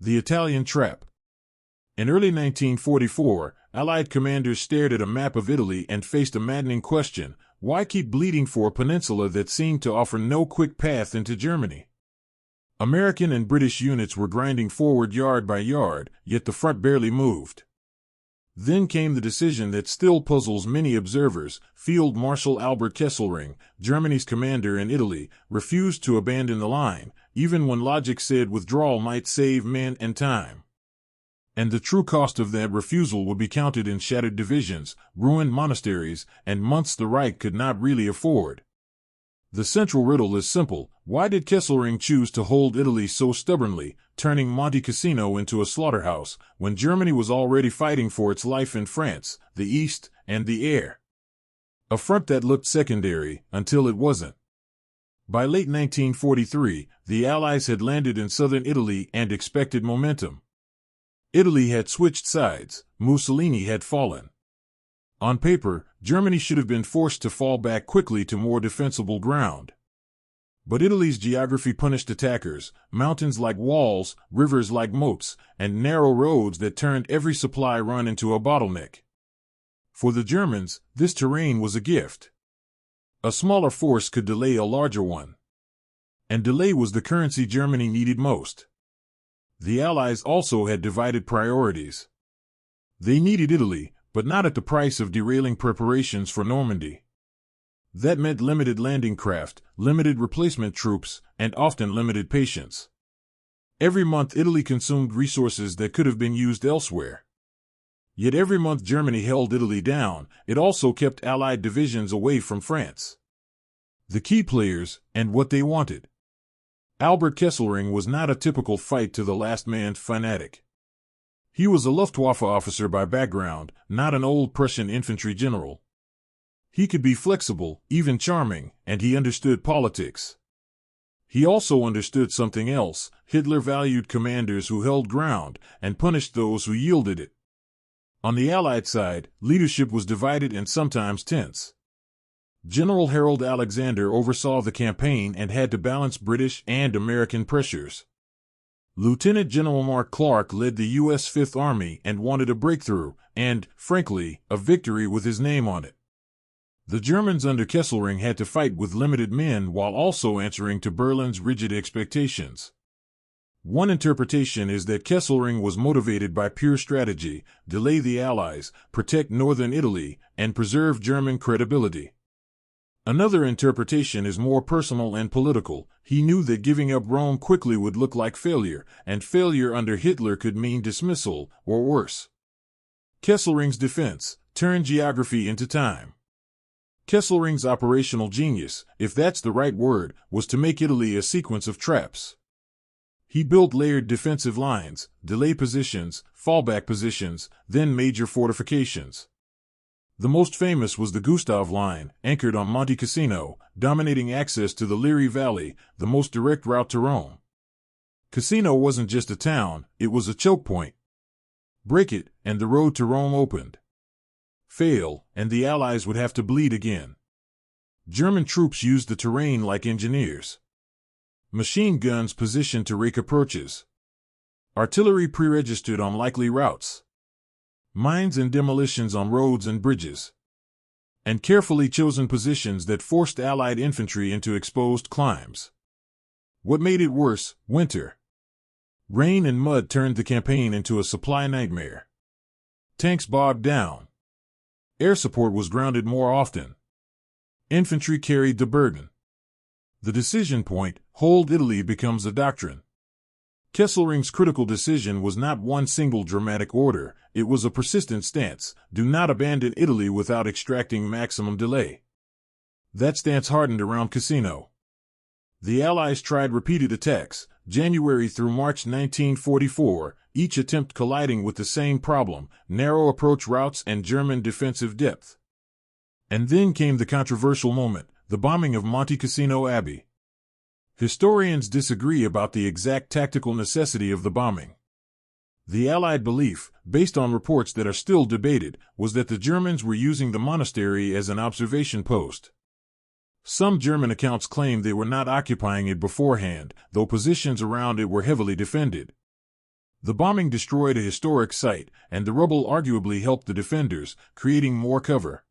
The Italian Trap. In early 1944, Allied commanders stared at a map of Italy and faced a maddening question: why keep bleeding for a peninsula that seemed to offer no quick path into Germany? American and British units were grinding forward yard by yard, yet the front barely moved. Then came the decision that still puzzles many observers. Field Marshal Albert Kesselring, Germany's commander in Italy, refused to abandon the line, even when logic said withdrawal might save men and time. And the true cost of that refusal would be counted in shattered divisions, ruined monasteries, and months the Reich could not really afford. The central riddle is simple: why did Kesselring choose to hold Italy so stubbornly, turning Monte Cassino into a slaughterhouse, when Germany was already fighting for its life in France, the East, and the air? A front that looked secondary, until it wasn't. By late 1943, the Allies had landed in southern Italy and expected momentum. Italy had switched sides, Mussolini had fallen. On paper, Germany should have been forced to fall back quickly to more defensible ground. But Italy's geography punished attackers: mountains like walls, rivers like moats, and narrow roads that turned every supply run into a bottleneck. For the Germans, this terrain was a gift. A smaller force could delay a larger one. And delay was the currency Germany needed most. The Allies also had divided priorities. They needed Italy, but not at the price of derailing preparations for Normandy. That meant limited landing craft, limited replacement troops, and often limited patience. Every month Italy consumed resources that could have been used elsewhere. Yet every month Germany held Italy down, it also kept Allied divisions away from France. The key players, and what they wanted. Albert Kesselring was not a typical fight-to-the-last-man fanatic. He was a Luftwaffe officer by background, not an old Prussian infantry general. He could be flexible, even charming, and he understood politics. He also understood something else: Hitler valued commanders who held ground, and punished those who yielded it. On the Allied side, leadership was divided and sometimes tense. General Harold Alexander oversaw the campaign and had to balance British and American pressures. Lieutenant General Mark Clark led the U.S. Fifth Army and wanted a breakthrough, and, frankly, a victory with his name on it. The Germans under Kesselring had to fight with limited men while also answering to Berlin's rigid expectations. One interpretation is that Kesselring was motivated by pure strategy: delay the Allies, protect northern Italy, and preserve German credibility. Another interpretation is more personal and political. He knew that giving up Rome quickly would look like failure, and failure under Hitler could mean dismissal, or worse. Kesselring's defense: turn geography into time. Kesselring's operational genius, if that's the right word, was to make Italy a sequence of traps. He built layered defensive lines, delay positions, fallback positions, then major fortifications. The most famous was the Gustav Line, anchored on Monte Cassino, dominating access to the Liri Valley, the most direct route to Rome. Cassino wasn't just a town, it was a choke point. Break it, and the road to Rome opened. Fail, and the Allies would have to bleed again. German troops used the terrain like engineers. Machine guns positioned to rake approaches. Artillery pre-registered on likely routes. Mines and demolitions on roads and bridges. And carefully chosen positions that forced Allied infantry into exposed climbs. What made it worse: winter. Rain and mud turned the campaign into a supply nightmare. Tanks bogged down. Air support was grounded more often. Infantry carried the burden. The decision point: hold Italy, becomes a doctrine. Kesselring's critical decision was not one single dramatic order, it was a persistent stance: do not abandon Italy without extracting maximum delay. That stance hardened around Cassino. The Allies tried repeated attacks, January through March 1944, each attempt colliding with the same problem: narrow approach routes and German defensive depth. And then came the controversial moment: the bombing of Monte Cassino Abbey. Historians disagree about the exact tactical necessity of the bombing. The Allied belief, based on reports that are still debated, was that the Germans were using the monastery as an observation post. Some German accounts claim they were not occupying it beforehand, though positions around it were heavily defended. The bombing destroyed a historic site, and the rubble arguably helped the defenders, creating more cover.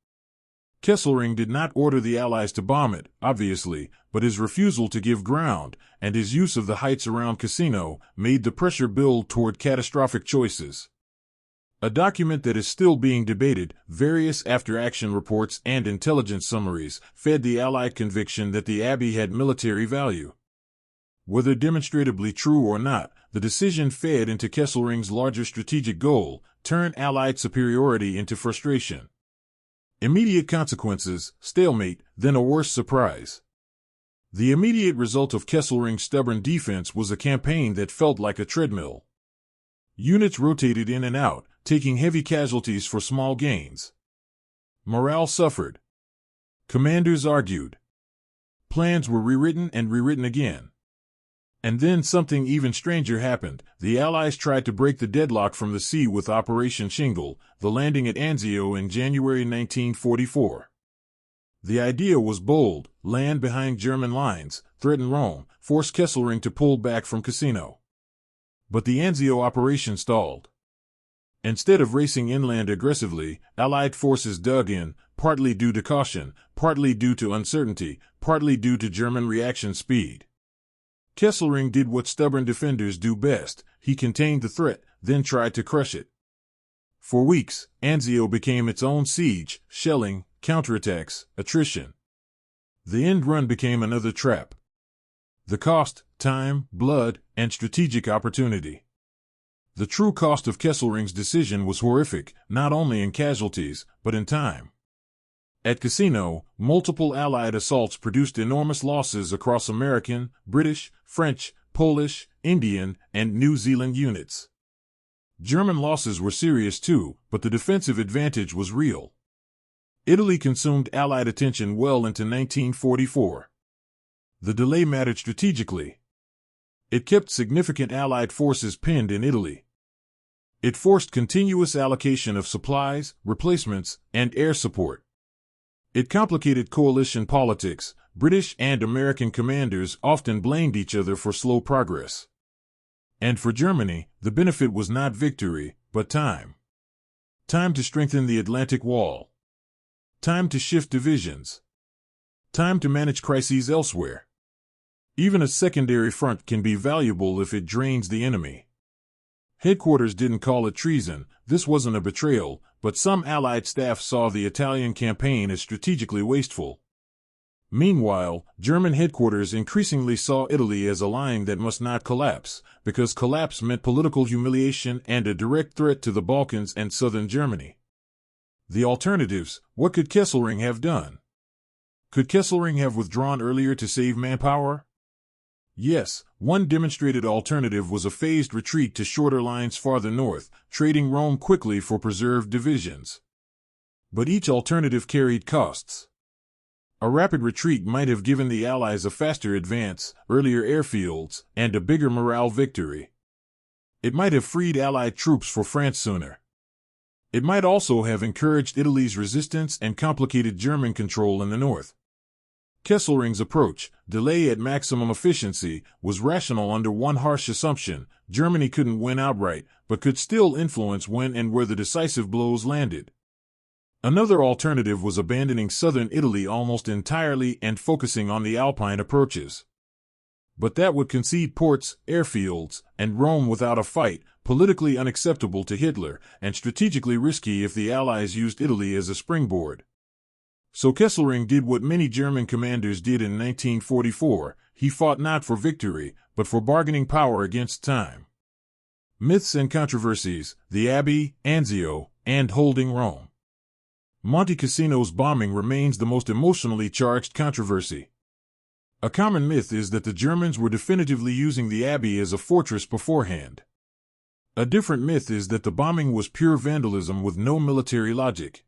Kesselring did not order the Allies to bomb it, obviously, but his refusal to give ground, and his use of the heights around Cassino, made the pressure build toward catastrophic choices. A document that is still being debated, various after-action reports and intelligence summaries, fed the Allied conviction that the Abbey had military value. Whether demonstrably true or not, the decision fed into Kesselring's larger strategic goal: turn Allied superiority into frustration. Immediate consequences: stalemate, then a worse surprise. The immediate result of Kesselring's stubborn defense was a campaign that felt like a treadmill. Units rotated in and out, taking heavy casualties for small gains. Morale suffered. Commanders argued. Plans were rewritten and rewritten again. And then something even stranger happened. The Allies tried to break the deadlock from the sea with Operation Shingle, the landing at Anzio in January 1944. The idea was bold: land behind German lines, threaten Rome, force Kesselring to pull back from Cassino. But the Anzio operation stalled. Instead of racing inland aggressively, Allied forces dug in, partly due to caution, partly due to uncertainty, partly due to German reaction speed. Kesselring did what stubborn defenders do best: he contained the threat, then tried to crush it. For weeks, Anzio became its own siege: shelling, counterattacks, attrition. The end run became another trap. The cost: time, blood, and strategic opportunity. The true cost of Kesselring's decision was horrific, not only in casualties, but in time. At Cassino, multiple Allied assaults produced enormous losses across American, British, French, Polish, Indian, and New Zealand units. German losses were serious too, but the defensive advantage was real. Italy consumed Allied attention well into 1944. The delay mattered strategically. It kept significant Allied forces pinned in Italy. It forced continuous allocation of supplies, replacements, and air support. It complicated coalition politics. British and American commanders often blamed each other for slow progress. And for Germany, the benefit was not victory, but time. Time to strengthen the Atlantic Wall. Time to shift divisions. Time to manage crises elsewhere. Even a secondary front can be valuable if it drains the enemy. Headquarters didn't call it treason. This wasn't a betrayal, but some Allied staff saw the Italian campaign as strategically wasteful. Meanwhile, German headquarters increasingly saw Italy as a line that must not collapse, because collapse meant political humiliation and a direct threat to the Balkans and southern Germany. The alternatives: what could Kesselring have done? Could Kesselring have withdrawn earlier to save manpower? Yes, one demonstrated alternative was a phased retreat to shorter lines farther north, trading Rome quickly for preserved divisions. But each alternative carried costs. A rapid retreat might have given the Allies a faster advance, earlier airfields, and a bigger morale victory. It might have freed Allied troops for France sooner. It might also have encouraged Italy's resistance and complicated German control in the north. Kesselring's approach, delay at maximum efficiency, was rational under one harsh assumption: Germany couldn't win outright, but could still influence when and where the decisive blows landed. Another alternative was abandoning southern Italy almost entirely and focusing on the Alpine approaches. But that would concede ports, airfields, and Rome without a fight, politically unacceptable to Hitler, and strategically risky if the Allies used Italy as a springboard. So Kesselring did what many German commanders did in 1944: he fought not for victory, but for bargaining power against time. Myths and controversies: the Abbey, Anzio, and holding Rome. Monte Cassino's bombing remains the most emotionally charged controversy. A common myth is that the Germans were definitively using the Abbey as a fortress beforehand. A different myth is that the bombing was pure vandalism with no military logic.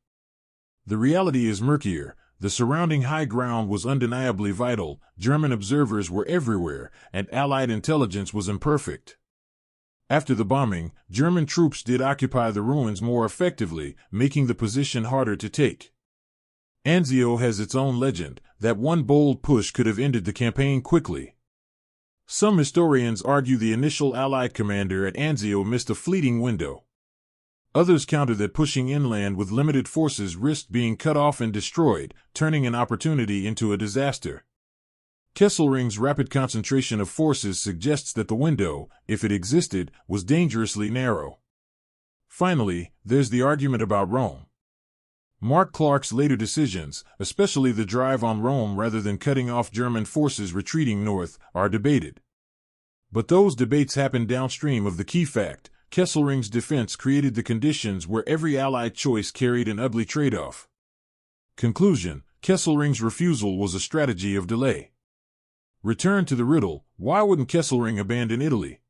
The reality is murkier. The surrounding high ground was undeniably vital, German observers were everywhere, and Allied intelligence was imperfect. After the bombing, German troops did occupy the ruins more effectively, making the position harder to take. Anzio has its own legend, that one bold push could have ended the campaign quickly. Some historians argue the initial Allied commander at Anzio missed a fleeting window. Others counter that pushing inland with limited forces risked being cut off and destroyed, turning an opportunity into a disaster. Kesselring's rapid concentration of forces suggests that the window, if it existed, was dangerously narrow. Finally, there's the argument about Rome. Mark Clark's later decisions, especially the drive on Rome rather than cutting off German forces retreating north, are debated. But those debates happened downstream of the key fact: Kesselring's defense created the conditions where every Allied choice carried an ugly trade-off. Conclusion: Kesselring's refusal was a strategy of delay. Return to the riddle: why wouldn't Kesselring abandon Italy?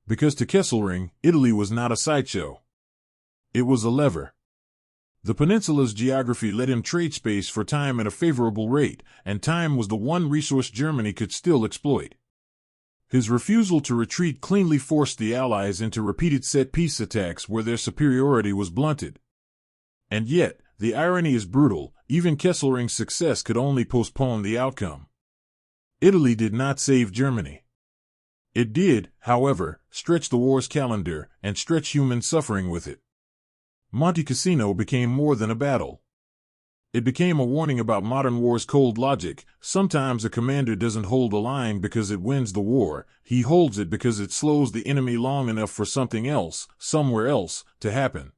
Because to Kesselring, Italy was not a sideshow. It was a lever. The peninsula's geography let him trade space for time at a favorable rate, and time was the one resource Germany could still exploit. His refusal to retreat cleanly forced the Allies into repeated set-piece attacks where their superiority was blunted. And yet, the irony is brutal: even Kesselring's success could only postpone the outcome. Italy did not save Germany. It did, however, stretch the war's calendar and stretch human suffering with it. Monte Cassino became more than a battle. It became a warning about modern war's cold logic. Sometimes a commander doesn't hold a line because it wins the war, he holds it because it slows the enemy long enough for something else, somewhere else, to happen.